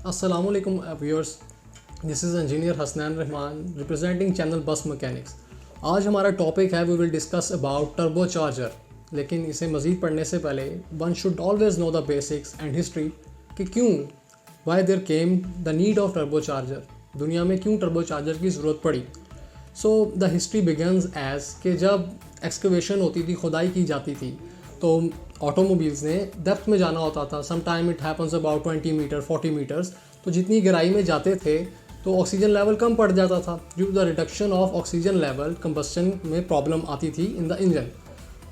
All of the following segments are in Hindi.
Assalamualaikum viewers, this is engineer Hasnain Rehman representing channel bus mechanics. आज हमारा टॉपिक है we will discuss about turbo charger. लेकिन इसे मज़ीद पढ़ने से पहले one should always know the basics and history कि क्यों why there came the need of turbo charger, दुनिया में क्यों टर्बो चार्जर की ज़रूरत पड़ी। So the history begins as कि जब एक्सकवेशन होती थी, खुदाई की जाती थी, तो ऑटोमोबाइल्स ने डेप्थ में जाना होता था। Some time it happens about 20 metre 40 metres. तो जितनी गहराई में जाते थे तो ऑक्सीजन लेवल कम पड़ जाता था। Due to the reduction of oxygen level combustion में प्रॉब्लम आती थी इन द इंजन।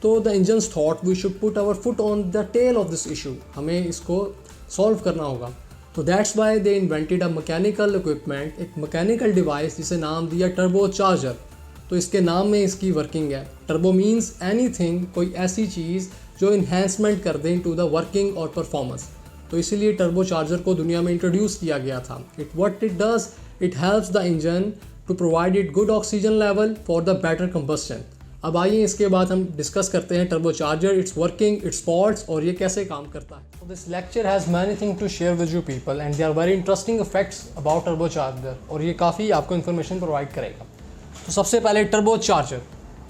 तो the engines thought we should put our foot on the tail of this issue, हमें इसको सॉल्व करना होगा। तो that's why they invented a mechanical equipment, एक मैकेनिकल डिवाइस जिसे नाम दिया टर्बो चार्जर। तो इसके नाम में इसकी वर्किंग है। टर्बो मीन्स एनीथिंग, कोई ऐसी चीज़ जो इन्हेंसमेंट कर दें टू द वर्किंग और परफॉर्मेंस। तो इसीलिए टर्बो चार्जर को दुनिया में इंट्रोड्यूस किया गया था। What it does, it helps the engine to provide it good oxygen level for the better combustion. अब आइए इसके बाद हम डिस्कस करते हैं turbo charger, its working, its faults और ये कैसे काम करता है। This lecture has many thing to share with you people and they are very interesting facts about turbo charger, और ये काफ़ी आपको इन्फॉर्मेशन प्रोवाइड करेगा। तो सबसे पहले टर्बो चार्जर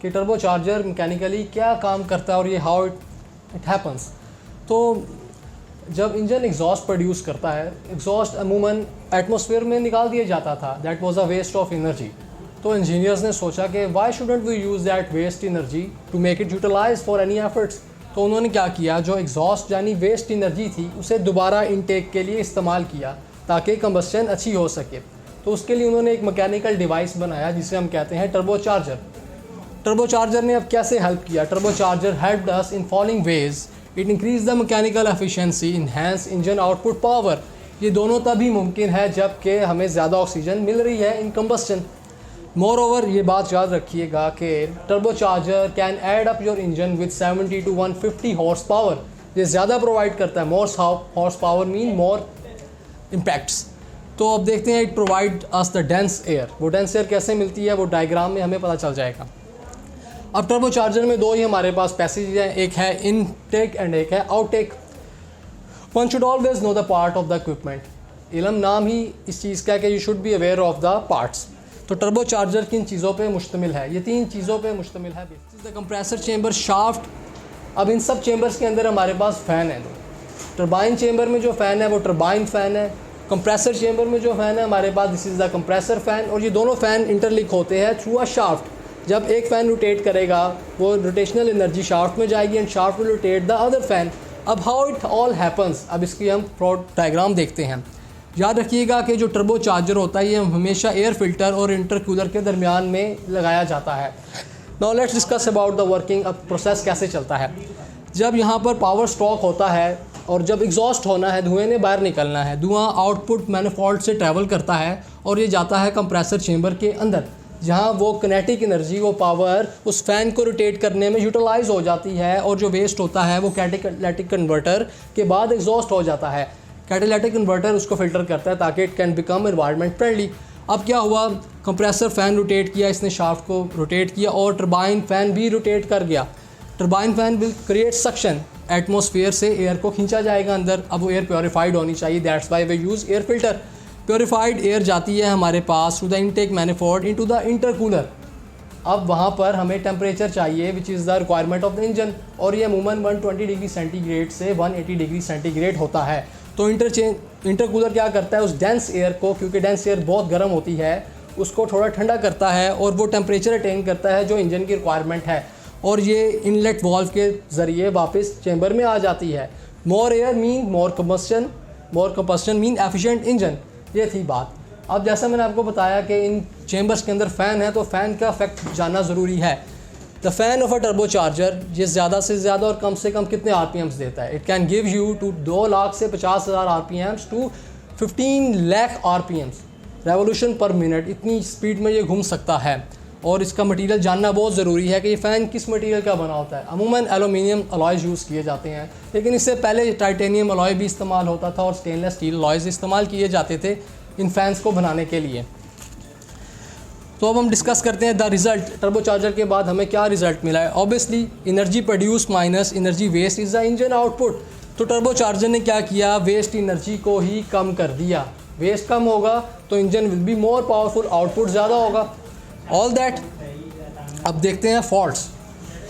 कि टर्बो चार्जर मैकेनिकली क्या काम करता है और ये हाउ इट हैपन्स। तो जब इंजन एग्जॉस्ट प्रोड्यूस करता है, एग्जॉस्ट अमूमन एटमॉस्फेयर में निकाल दिया जाता था, that was a waste of energy. तो इंजीनियर्स ने सोचा कि why shouldn't we use that waste energy to make it utilise for any efforts. तो उन्होंने क्या किया, जो एग्जॉस्ट यानी वेस्ट एनर्जी थी उसे दोबारा इनटेक के लिए इस्तेमाल किया ताकि कंबस्शन अच्छी हो सके। तो उसके लिए उन्होंने एक मैकेनिकल डिवाइस बनाया जिसे हम कहते हैं टर्बो चार्जर। टर्बो चार्जर ने अब कैसे हेल्प किया? Turbo charger helped us in following veg. It increase the mechanical efficiency, enhance engine output power. ये दोनों तभी मुमकिन है जबकि हमें ज़्यादा ऑक्सीजन मिल रही है इन कंबस्शन। मोर ओवर, ये बात याद रखिएगा कि turbo charger can add up your engine with 70 to 150 horse power. ये ज़्यादा प्रोवाइड करता है। More horse power mean more impacts. तो अब देखते हैं, it provide us the dense air. वो डेंस एयर कैसे मिलती है वो डायग्राम में हमें पता चल जाएगा। अब टर्बो चार्जर में दो ही हमारे पास पैसेज हैं, एक है इनटेक एंड एक है outtake. One should always know the part of the equipment. इल्म नाम ही इस चीज़ का है कि you should be aware of the parts. तो टर्बो चार्जर किन चीज़ों पे मुश्तमिल है? ये तीन चीज़ों पे मुश्तमिल है। The compressor chamber, shaft. अब इन सब चेंबर्स के अंदर हमारे पास फ़ैन है। टरबाइन चेंबर में जो फ़ैन है वो टरबाइन फ़ैन है। कंप्रेसर चेंबर में जो फ़ैन है हमारे पास, this is the compressor fan. और ये दोनों फ़ैन इंटरलिंक होते हैं थ्रू अ शाफ्ट। जब एक फ़ैन रोटेट करेगा वो रोटेशनल एनर्जी शाफ्ट में जाएगी and shaft will rotate the other fan. अब हाउ इट ऑल हैपन्स, अब इसकी हम डायग्राम देखते हैं। याद रखिएगा कि जो टर्बो चार्जर होता है ये हमेशा एयर फिल्टर और इंटरकूलर के दरमियान में लगाया जाता है। Now let's discuss about the working. अब प्रोसेस कैसे चलता है। जब यहाँ पर पावर स्टॉक होता है और जब एग्जॉस्ट होना है, धुएं ने बाहर निकलना है, धुआं आउटपुट मैनिफोल्ड से ट्रैवल करता है और ये जाता है कंप्रेसर चेंबर के अंदर, जहाँ वो किनेटिक एनर्जी, वो पावर उस फ़ैन को रोटेट करने में यूटिलाइज हो जाती है और जो वेस्ट होता है वो कैटालिटिक कन्वर्टर के बाद एग्जॉस्ट हो जाता है। कैटालिटिक कन्वर्टर उसको फिल्टर करता है ताकि it can become environment friendly. अब क्या हुआ, कंप्रेसर फ़ैन रोटेट किया, इसने शाफ्ट को रोटेट किया और टरबाइन फ़ैन भी रोटेट कर गया। Turbine fan will create suction, atmosphere से एयर को खींचा जाएगा अंदर। अब वो एयर प्योरीफाइड होनी चाहिए, that's why we use air filter. Purified air जाती है हमारे पास through the intake manifold into the intercooler. अब वहाँ पर हमें टेम्परेचर चाहिए which is the requirement of the engine, और ये अमूमन 120 डिग्री सेंटीग्रेड से 180 डिग्री सेंटीग्रेड होता है। तो इंटरकूलर क्या करता है, उस डेंस एयर को, क्योंकि डेंस एयर बहुत गर्म होती है, उसको थोड़ा ठंडा करता है और वो टेम्परेचर अटेन करता है जो इंजन की रिक्वायरमेंट है, और ये इनलेट वाल्व के ज़रिए वापस चेंबर में आ जाती है। मोर एयर मीन मोर कंबस्शन मीन एफिशिएंट इंजन। ये थी बात। अब जैसा मैंने आपको बताया कि इन चेंबर्स के अंदर फ़ैन है, तो फ़ैन का इफेक्ट जानना ज़रूरी है। The fan of a turbo charger ये ज़्यादा से ज़्यादा और कम से कम कितने आरपीएम्स देता है? It can give you to 2 lakh से 50,000 RPMs to 15 lakh RPMs revolution per minute. इतनी स्पीड में ये घूम सकता है। और इसका मटेरियल जानना बहुत ज़रूरी है कि ये फ़ैन किस मटेरियल का बना होता है। अमूमन एलुमिनियम अलॉयज़ यूज़ किए जाते हैं, लेकिन इससे पहले टाइटेनियम अलॉय भी इस्तेमाल होता था और स्टेनलेस स्टील अलॉयज़ इस्तेमाल किए जाते थे इन फैंस को बनाने के लिए। तो अब हम डिस्कस करते हैं द रिज़ल्ट। टर्बो चार्जर के बाद हमें क्या रिज़ल्ट मिला है? Obviously energy produce minus energy waste is the engine output. तो टर्बो चार्जर ने क्या किया, वेस्ट एनर्जी को ही कम कर दिया। वेस्ट कम होगा तो engine will be more powerful, output ज़्यादा होगा। All that. अब देखते हैं फॉल्ट्स।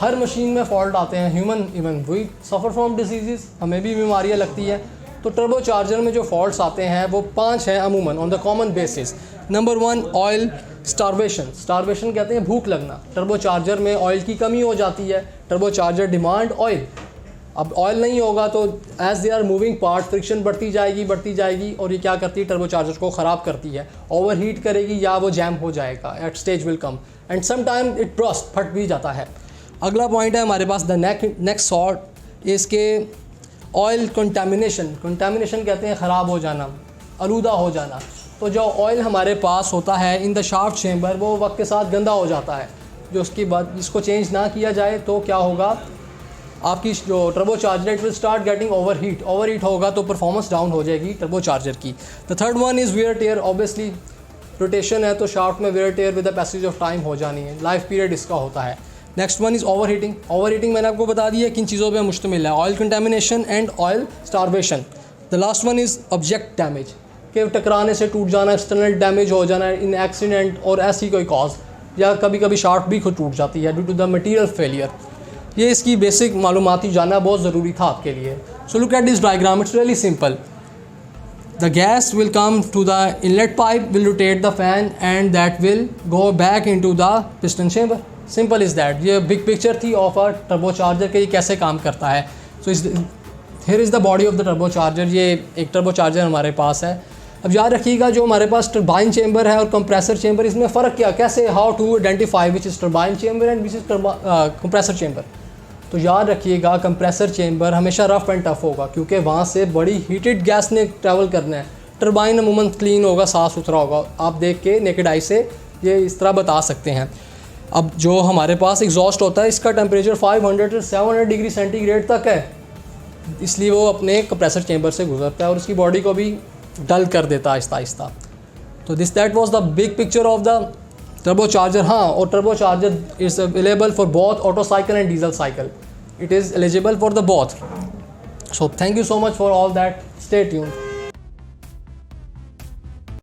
हर मशीन में फॉल्ट आते हैं, human even we suffer from disease, हमें भी बीमारियाँ लगती हैं। तो टर्बो चार्जर में जो फॉल्ट्स आते हैं वो 5 हैं अमूमन on the common basis. Number 1, oil starvation. Starvation कहते हैं भूख लगना। टर्बो चार्जर में ऑयल की कमी हो जाती है। Turbo charger demand oil. अब ऑयल नहीं होगा तो as they are moving part, friction बढ़ती जाएगी और ये क्या करती है, टर्बो चार्जर को ख़राब करती है, ओवर हीट करेगी या वो जैम हो जाएगा, at stage will come and some time it burst, फट भी जाता है। अगला पॉइंट है हमारे पास द नेक्स्ट सॉर्ट इसके ऑयल कंटामिनेशन। कंटामिनेशन कहते हैं ख़राब हो जाना, आलूदा हो जाना। तो जो ऑयल हमारे पास होता है इन द शाफ्ट चेम्बर वो वक्त के साथ गंदा हो जाता है, जो उसके बाद इसको चेंज ना किया जाए तो क्या होगा, आपकी जो turbo charger it will start getting overheat होगा तो परफॉर्मेंस डाउन हो जाएगी टर्बो चार्जर की। The third one is wear tear. Obviously rotation है तो शाफ्ट में wear tear with the passage of time हो जानी है, लाइफ पीरियड इसका होता है। नेक्स्ट वन इज़ ओवरहीटिंग मैंने आपको बता दिया किन चीज़ों पे मुश्तमिल है, oil contamination and oil starvation. The last one is object damage, कि टकराने से टूट जाना, एक्सटर्नल डैमेज हो जाना इन एक्सीडेंट और ऐसी कोई कॉज, या कभी कभी शाफ्ट भी खुद टूट जाती है due to the material failure. ये इसकी बेसिक मालूमाती जानना बहुत ज़रूरी था आपके लिए। So look at this diagram, it's really simple. The gas will come to the inlet pipe, will rotate the fan and that will go back into the piston chamber. Simple is that. ये big picture थी of a turbocharger के ये कैसे काम करता है। So here is the body of the turbocharger। ये एक turbocharger हमारे पास है। अब याद रखिएगा जो हमारे पास टर्बाइन चेंबर है और कंप्रेसर चेंबर, इसमें फ़र्क क्या, कैसे, how to identify which is turbine chamber and which is compressor chamber. तो याद रखिएगा कंप्रेसर चेंबर हमेशा रफ एंड टफ होगा क्योंकि वहाँ से बड़ी हीटेड गैस ने ट्रैवल करना है। टर्बाइन अमूमन क्लीन होगा, साफ़ सुथरा होगा, आप देख के नेकेड आई से ये इस तरह बता सकते हैं। अब जो हमारे पास एग्जॉस्ट होता है इसका टेम्परेचर 500 से 700 डिग्री सेंटीग्रेड तक है, इसलिए वो अपने कंप्रेसर चेंबर से गुजरता है और उसकी बॉडी को भी डल कर देता है आहिस्ता आहिस्ता। तो that was the big picture of the turbo charger. हाँ, और turbo charger is available for both auto cycle and diesel cycle, it is eligible for the both. So thank you so much for all that, stay tuned.